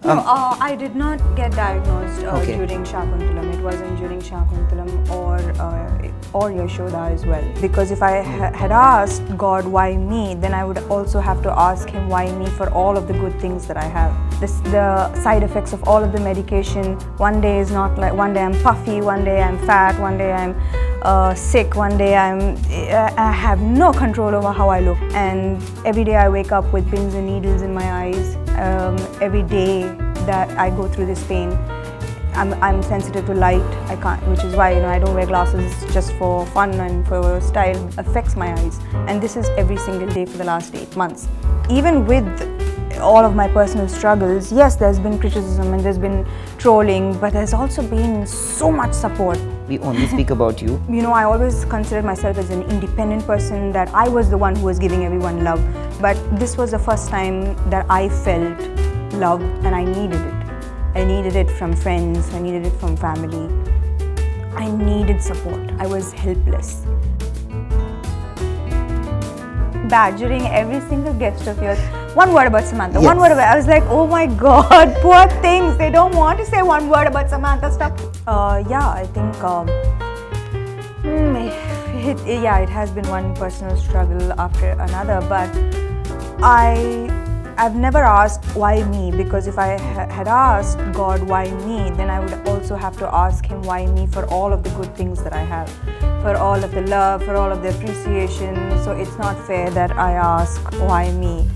I did not get diagnosed during Shakuntalam. It wasn't during Shakuntalam or Yashoda as well. Because if I had asked God why me, then I would also have to ask Him why me for all of the good things that I have. The side effects of all of the medication. One day is not like, one day I'm puffy, one day I'm fat, one day I'm sick, one day I have no control over how I look. And every day I wake up with pins and needles in my eyes. Every day that I go through this pain, I'm sensitive to light. I can't, which is why I don't wear glasses just for fun and for style. Affects my eyes, and this is every single day for the last 8 months. Even with all of my personal struggles, yes, there's been criticism and there's been trolling, but there's also been so much support. We only speak about you. I always considered myself as an independent person, that I was the one who was giving everyone love. But this was the first time that I felt love, and I needed it. I needed it from friends, I needed it from family. I needed support. I was helpless. Badgering every single guest of yours. One word about Samantha. Yes. One word about. I was like, oh my God, poor things. They don't want to say one word about Samantha stuff. I think. It has been one personal struggle after another, but I've never asked why me, because if I had asked God why me, then I would also have to ask Him why me for all of the good things that I have, for all of the love, for all of the appreciation. So it's not fair that I ask why me.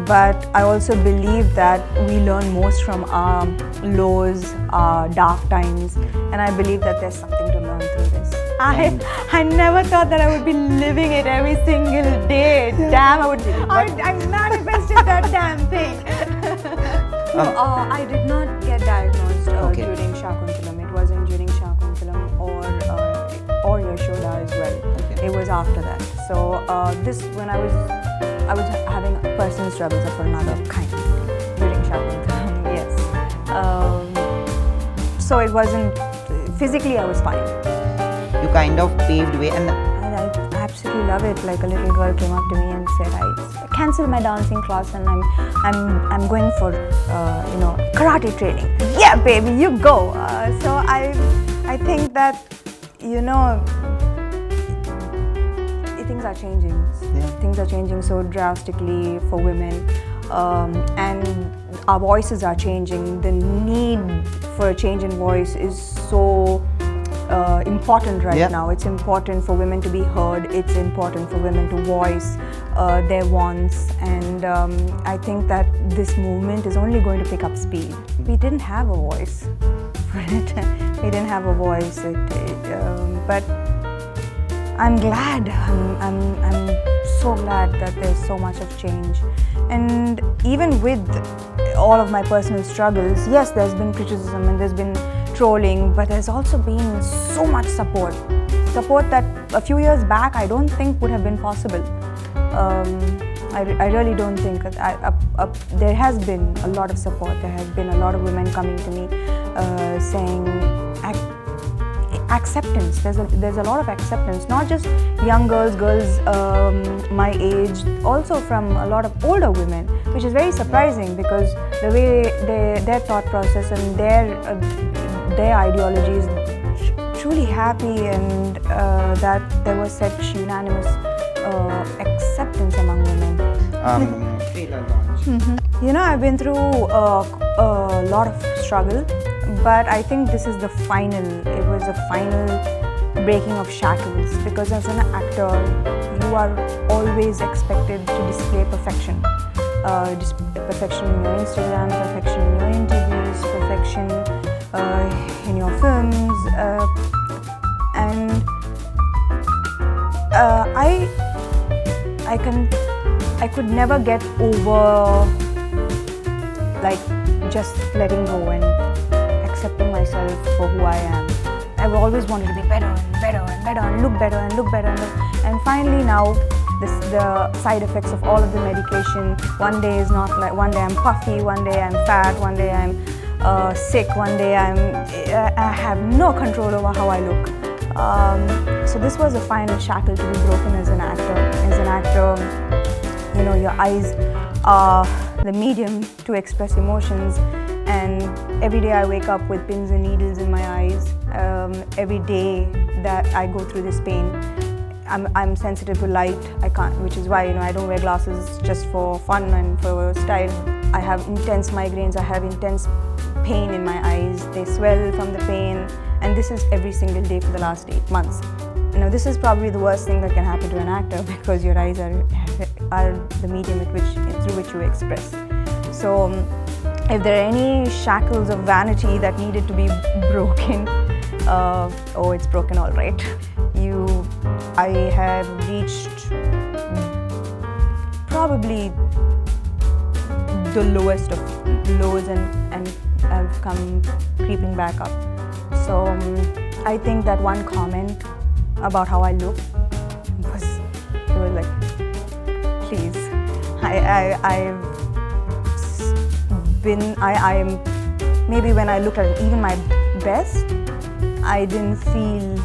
But I also believe that we learn most from our lows, our dark times, and I believe that there's something to learn through this. I never thought that I would be living it every single day. Damn, I manifested that damn thing. I did not get diagnosed during Shakuntalam. It wasn't during Shakuntalam or Yashoda as well. Okay. It was after that. So when I was having personal struggles of another kind during Shakuntalam. Yes. So it wasn't physically. I was fine. You kind of paved way, and I absolutely love it. Like a little girl came up to me and said, "I cancelled my dancing class and I'm going for karate training." Yeah, baby, you go. So I think that things are changing. Yeah. Things are changing so drastically for women, and our voices are changing. The need for a change in voice is so important right now. It's important for women to be heard. It's important for women to voice their wants, and I think that this movement is only going to pick up speed. We didn't have a voice for it. We didn't have a voice, but I'm glad. I'm so glad that there's so much of change. And even with all of my personal struggles, yes, there's been criticism and there's been trolling, but there's also been so much support. Support that a few years back I don't think would have been possible. I really don't think. There has been a lot of support. There has been a lot of women coming to me saying acceptance. There's a lot of acceptance, not just young girls my age, also from a lot of older women, which is very surprising because the way their thought process and their ideology is truly happy, and that there was such unanimous acceptance among women. Trailer launch. I've been through a lot of struggle, but I think this is the final. It was the final breaking of shackles, because as an actor, you are always expected to display perfection. Perfection in your Instagram, perfection in your interviews, perfection in your films, and I could never get over just letting go and accepting myself for who I am. I've always wanted to be better and better and better and look better and look better and finally now the side effects of all of the medication. One day is not like, one day I'm puffy, one day I'm fat, one day I'm sick, one day I have no control over how I look. So this was a final shackle to be broken as an actor. As an actor, your eyes are the medium to express emotions, And every day I wake up with pins and needles in my eyes. Every day that I go through this pain, I'm sensitive to light. I can't, which is why I don't wear glasses just for fun and for style. I have intense migraines. I have intense pain in my eyes. They swell from the pain, and this is every single day for the last 8 months. This is probably the worst thing that can happen to an actor because your eyes are the medium through which you express. So, if there are any shackles of vanity that needed to be broken, it's broken, all right. I have reached probably the lowest of lows and I've come creeping back up. So I think that one comment about how I look was like, please, I'm maybe when I look at even my best, I didn't feel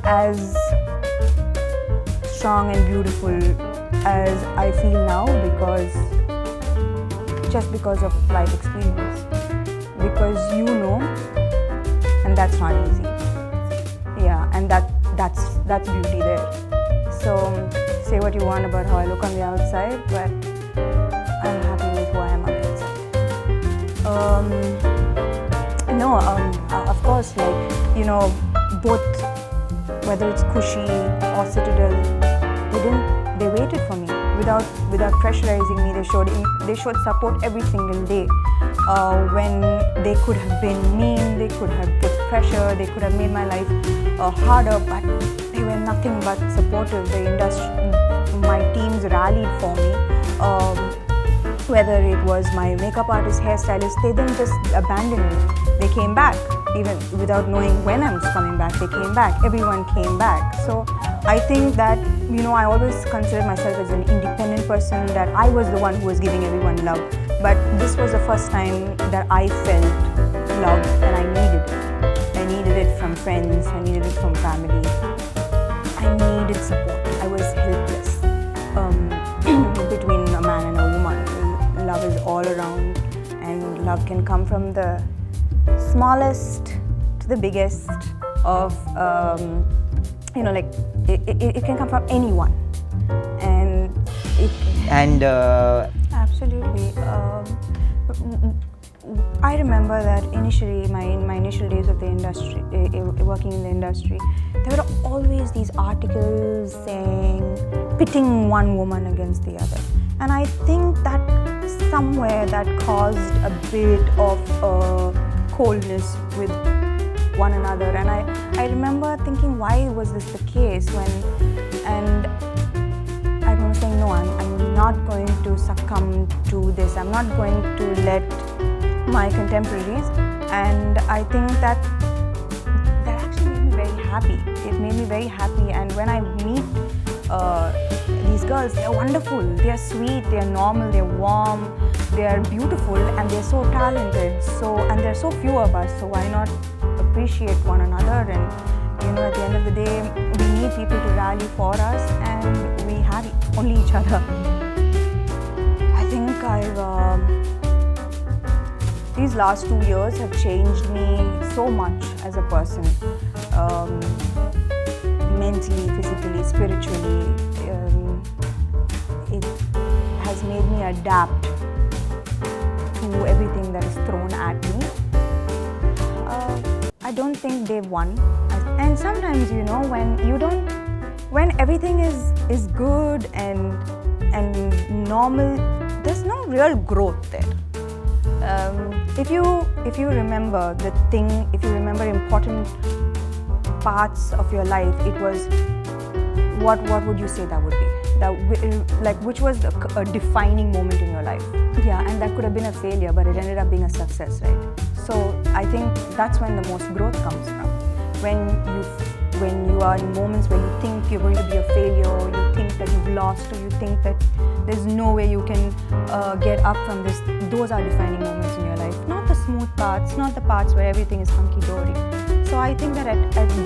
as strong and beautiful as I feel now because of life experience. Because and that's not easy. Yeah, and that's beauty there. So say what you want about how I look on the outside, but I'm happy with who I am on the inside. Of course, both, whether it's Kushi or Citadel, they waited for me without pressurizing me. They showed support every single day. When they could have been mean, they could have put pressure, they could have made my life harder, but they were nothing but supportive. The industry, my teams rallied for me. Whether it was my makeup artist, hairstylist, they didn't just abandon me. They came back, even without knowing when I was coming back. They came back. Everyone came back. So I think that, I always consider myself as an independent person, that I was the one who was giving everyone love. But this was the first time that I felt love, and I needed it. I needed it from friends. I needed it from family. I needed support. I was helpless between a man and a woman. Love is all around, and love can come from the smallest to the biggest of, it can come from anyone. And absolutely. I remember that initially, in my initial days of the industry, working in the industry, there were always these articles pitting one woman against the other. And I think that somewhere that caused a bit of coldness with one another. And I remember thinking, why was this the case? And I remember saying, no, I'm not going to succumb to this. I'm not going to let my contemporaries. And I think that actually made me very happy. It made me very happy. And when I meet these girls, they're wonderful, they're sweet, they're normal, they're warm, they're beautiful, and they're so talented. And there are so few of us, so why not appreciate one another? And at the end of the day, we need people to rally for us, and we have only each other. I think these last 2 years have changed me so much as a person, mentally, physically, spiritually. It has made me adapt to everything that is thrown at me. I don't think they've won. And sometimes, when everything is good and normal, there's no real growth there. If you remember important parts of your life, it was, what would you say that would be? Which was a defining moment in your life? Yeah, and that could have been a failure, but it ended up being a success, right? So I think that's when the most growth comes from. When you are in moments where you think you're going to be a failure, or you think that you've lost, or you think that there's no way you can get up from this, those are defining moments in your life. Not the smooth parts, not the parts where everything is hunky-dory. So I think that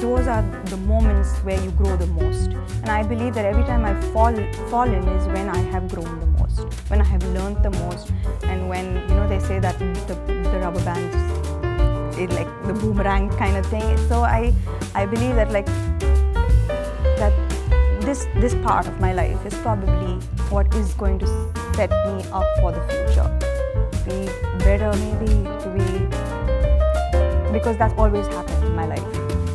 those are the moments where you grow the most. And I believe that every time I've fallen is when I have grown the most. most, when I have learned the most, and when they say that the rubber bands, it like the boomerang kind of thing. So I believe that that this part of my life is probably what is going to set me up for the future. Be better, maybe, to be, because that's always happened in my life.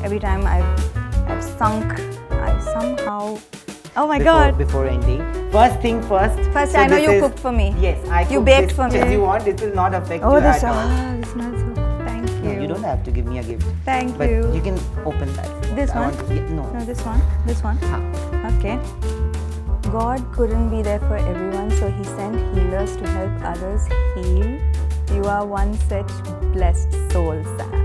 Every time I've sunk, I somehow. Oh my God! Before ending, first thing first. First, so I know you cooked for me. Yes, I cooked. You baked for me. If you want, it will not affect you this at all. This smells so good. Thank you. No, you don't have to give me a gift. Thank but you. But you can open that. This one? No, this one. This one. Okay. God couldn't be there for everyone, so He sent healers to help others heal. You are one such blessed soul, Sam.